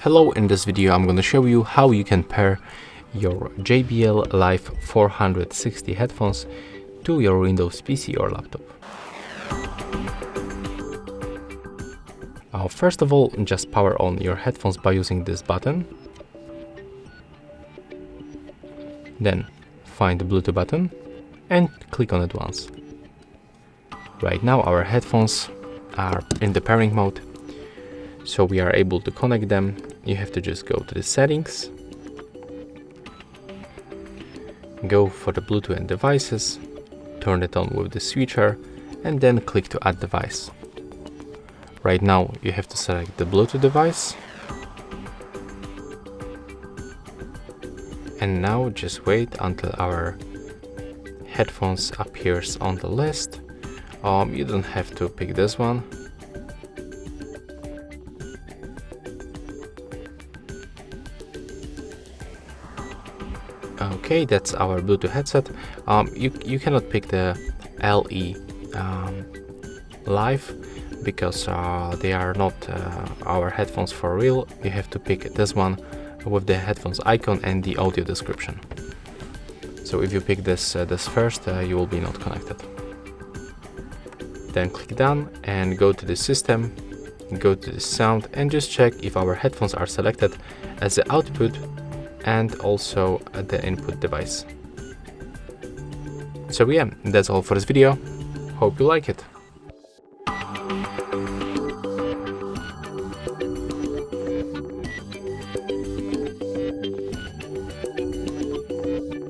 Hello, in this video I'm going to show you how you can pair your JBL Live 460 headphones to your Windows PC or laptop. First of all, just power on your headphones by using this button. Then find the Bluetooth button and click on it once. Right now our headphones are in the pairing mode, so we are able to connect them. You have to just go to the settings, go for the Bluetooth and devices, turn it on with the switcher, and then click to add device. Right now you have to select the Bluetooth device, and now just wait until our headphones appears on the list. You don't have to pick this one. Okay, that's our Bluetooth headset. You cannot pick the LE Live because they are not our headphones for real. You have to pick this one with the headphones icon and the audio description. So if you pick this first, you will be not connected. Then click done and go to the system, go to the sound, and just check if our headphones are selected as the output and also the input device. So yeah, that's all for this video. Hope you like it.